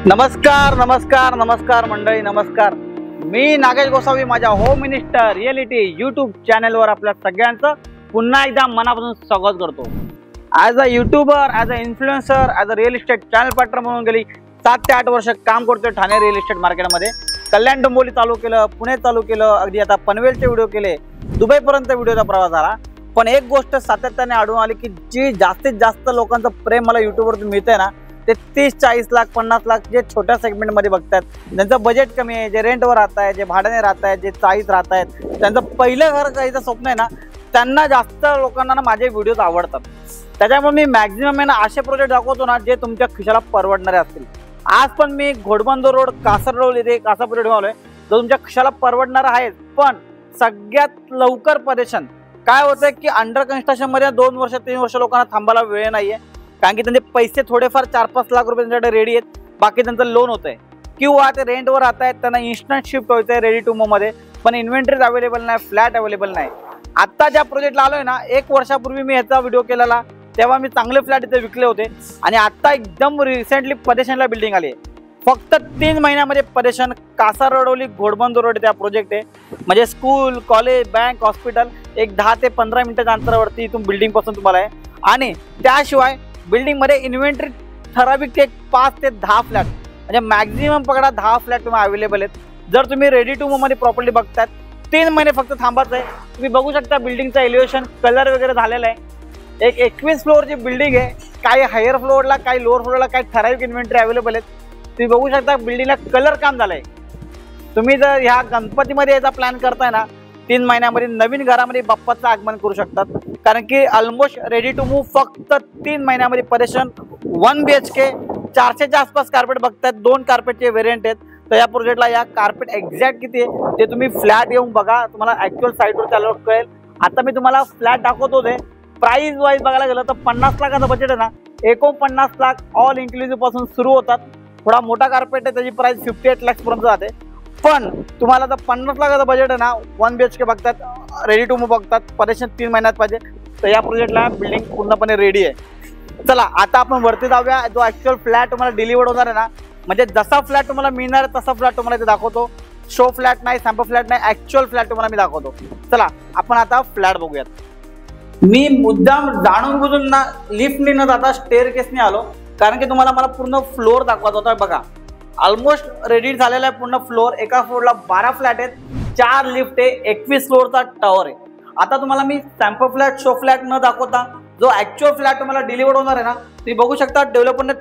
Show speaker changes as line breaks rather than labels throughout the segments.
नमस्कार नमस्कार नमस्कार मंडळी, नमस्कार। मी नागेश गोसावी माझ्या होम मिनिस्टर रिअलिटी यूट्यूब चॅनलवर आपल्या सगळ्यांचं पुन्हा एकदा मनापासून स्वागत करतो। As a YouTuber, as a influencer, as a real estate channel partner म्हणून गेली 7 ते 8 वर्ष काम करतोय ठाणे रिअल इस्टेट मार्केटमध्ये। कल्याण डोंबिवली चालू केलं, पुणे चालू केलं, अगदी आता पनवेलचे व्हिडिओ केले, दुबईपर्यंत व्हिडिओचा प्रवास झाला। पण एक गोष्ट सातत्याने आढळून आली की जी जास्तीत जास्त लोकांचं प्रेम मला यूट्यूबवरती मिळतंय ना, ते 30-40 लाख 50 लाख जे छोट्या सेगमेंटमध्ये बघतात, ज्यांचं बजेट कमी आहे, जे रेंटवर राहत आहे, जे भाड्याने राहत आहेत, जे चाळीत राहत आहेत, त्यांचं पहिलं घर घ्यायचं स्वप्न आहे ना, त्यांना जास्त लोकांना ना माझे व्हिडिओज आवडतात। त्याच्यामुळे मी मॅक्झिमम आहे ना असे प्रोजेक्ट दाखवतो ना जे तुमच्या खिशाला परवडणारे असतील। आज पण मी घोडबंदर रोड कासररोड इथे एक असा प्रोजेक्ट आलोय जो तुमच्या खिशाला परवडणारा आहे, पण सगळ्यात लवकर परेशान काय होतंय की अंडर कन्स्ट्रक्शन मध्ये 2 वर्ष 3 वर्ष लोकांना थांबायला वेळ नाहीये, कारण की त्यांचे पैसे थोडेफार 4-5 लाख रुपये त्यांच्याकडे रेडी आहेत, बाकी त्यांचं लोन होतंय किंवा ते रेंटवर राहत आहेत, त्यांना इन्स्टंट शिफ्ट व्हायचंय रेडी टू मूव मध्ये, पण इन्व्हेंटरीज अवेलेबल नाही, फ्लॅट अवेलेबल नाही। आता ज्या प्रोजेक्टला आलोय ना, 1 वर्षापूर्वी मी ह्याचा व्हिडिओ केलेला, तेव्हा मी चांगले फ्लॅट इथे विकले होते आणि आता एकदम रिसेंटली पदेशनला बिल्डिंग आली आहे। फक्त 3 महिन्यामध्ये पदेशन कासाररोड घोडबंदर रोड त्या प्रोजेक्ट आहे, म्हणजे स्कूल, कॉलेज, बँक, हॉस्पिटल एक 10 ते 15 मिनिटाच्या अंतरावरती इथून बिल्डिंग पासून तुम्हाला आहे। आणि त्याशिवाय बिल्डिंग मध्ये इन्व्हेंटरी ठराविक ते 5 ते 10 फ्लॅट, म्हणजे मॅक्झिमम पकडा 10 फ्लॅट तुम्हाला अवेलेबल आहेत। जर तुम्ही रेडी टू मूव मध्ये प्रॉपर्टी बघतात, 3 महिने फक्त थांबायचं आहे। तुम्ही बघू शकता बिल्डिंगचं एलिव्हेशन, कलर वगैरे झालेलं आहे। एक 21 फ्लोअरची बिल्डिंग आहे, काही हायर फ्लोअरला, काही लोअर फ्लोअरला काही ठराविक इन्व्हेंटरी अवेलेबल आहेत। तुम्ही बघू शकता बिल्डिंगला कलर काम झालंय। तुम्ही जर ह्या गणपतीमध्ये याचा प्लॅन करताय ना, 3 महिन्यामध्ये नवीन घरामध्ये बाप्पाचं आगमन करू शकतात, कारण की ऑलमोस्ट रेडी टू मूव फक्त 3 महिन्यामध्ये परेशन 1 BHK 400च्या आसपास कार्पेट बघतात, 2 कार्पेटचे व्हेरियंट आहेत। तर या प्रोजेक्टला या कार्पेट एक्झॅक्ट किती आहे ते तुम्ही फ्लॅट येऊन बघा, तुम्हाला ॲक्च्युअल साईटवर चालू कळेल। आता मी तुम्हाला फ्लॅट दाखवतो ते प्राइस वाईज बघायला गेलं तर 50 लाखाचं बजेट आहे ना, 49 लाख ऑल इन्क्लुसिव्ह पासून सुरू होतात। थोडा मोठा कार्पेट आहे, त्याची प्राइस 58 लाखपर्यंत जाते। पण तुम्हाला जर 50 लाखाचं बजेट आहे ना, 1 BHK बघतात, रेडी टू मूव बघतात, परेशन 3 महिन्यात पाहिजे, तर या प्रोजेक्टला बिल्डिंग पूर्णपणे रेडी आहे। चला आता आपण वरती जाऊया, जो ॲक्च्युअल फ्लॅट तुम्हाला डिलिव्हर्ड होणार आहे ना, म्हणजे जसा फ्लॅट तुम्हाला मिळणार आहे तसा फ्लॅट तुम्हाला इथे दाखवतो। शो फ्लॅट नाही, सॅम्पल फ्लॅट नाही, ॲक्च्युअल फ्लॅट तुम्हाला मी दाखवतो। चला आपण आता फ्लॅट बघूयात। मी मुद्दाम जाणून बुजून ना लिफ्टने न जाता स्टेअरकेसने आलो, कारण की तुम्हाला मला पूर्ण फ्लोअर दाखवायचा होता। बघा ऑलमोस्ट रेडी झालेला आहे पूर्ण फ्लोअर, एका फ्लोअरला 12 फ्लॅट आहेत, 4 लिफ्ट आहे, 21 फ्लोअरचा टॉवर आहे। आता तुम्हाला मी सॅम्पल फ्लॅट, शो फ्लॅट न दाखवता जो ॲक्च्युअल फ्लॅट तुम्हाला डिलिव्हर्ड होणार आहे ना, तुम्ही बघू शकता डेव्हलपरने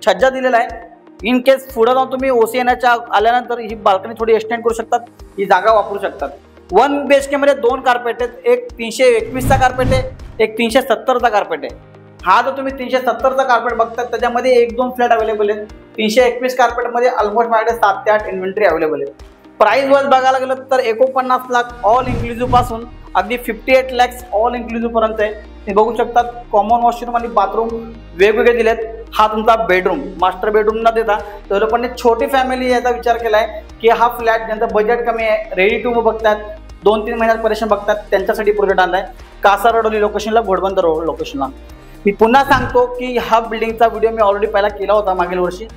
छज्जा दिलेला आहे। इन केस पुढे जाऊन तुम्ही OCNच्या आल्यानंतर ही बाल्कनी थोडी एक्सटेंड करू शकतात, ही जागा वापरू शकतात। 1 BHK मध्ये 2 कार्पेट आहेत, एक 321चा कार्पेट आहे, एक 370चा कार्पेट आहे। हा जो तुम्ही 370चा कार्पेट बघतात त्याच्यामध्ये 1-2 फ्लॅट अवेलेबल आहेत। 321 कार्पेटमध्ये ऑलमोस्ट माझ्याकडे 7 ते 8 इन्व्हेंटरी अवेलेबल आहे। प्राइस वाईज बघायला गेलं तर 49 लाख ऑल इन्क्लुसिव्ह पासून अगदी 58 लॅक्स ऑल इन्क्लुसिव्ह पर्यंत आहे। तुम्ही बघू शकता कॉमन वॉशरूम आणि बाथरूम वेगवेगळे दिलेत। हा तुमचा बेडरूम, मास्टर बेडरूम न देता डेव्हलपरने छोटी फॅमिली याचा विचार केला आहे की हा फ्लॅट ज्यांचं बजेट कमी आहे, रेडी टू मूव बघतात, 2-3 महिन्यात परेशन बघतात, त्यांच्यासाठी प्रोजेक्ट आणलाय कासाररोड लोकेशनला, घोडबंदर रोड लोकेशनला। मी पुन्हा सांगतो की हा बिल्डिंगचा व्हिडिओ मी ऑलरेडी पहिला केला होता मागील वर्षी।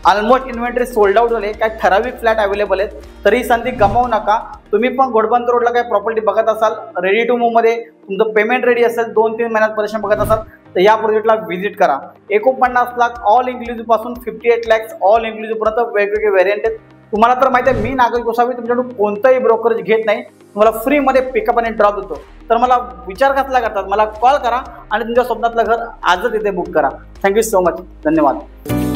ऑलमोस्ट इन्व्हेंटरी सोल्ड आउट झाले, काही ठराविक फ्लॅट अवेलेबल आहेत, तरी संधी गमावू नका। तुम्ही पण घोडबंदर रोडला काही प्रॉपर्टी बघत असाल, रेडी टू मूव मध्ये तुमचं पेमेंट रेडी असेल, 2-3 महिन्यात परेशन बघत असाल, तर या प्रोजेक्टला व्हिजिट करा। 49 लाख ऑल इन्क्लुसिव्ह पासून 58 लॅक्स ऑल इन्क्लुसिव्ह पर्यंत वेगवेगळे व्हेरियंट आहेत। तुम्हाला तर माहिती आहे मी नागेश गोसावी तुमच्याकडून कोणतंही ब्रोकरेज घेत नाही, तुम्हाला फ्रीमध्ये पिकअप आणि ड्रॉप देतो। तर मला विचार कसला करतात, मला कॉल करा आणि तुमच्या स्वप्नातलं घर आजच इथे बुक करा। थँक्यू सो मच, धन्यवाद।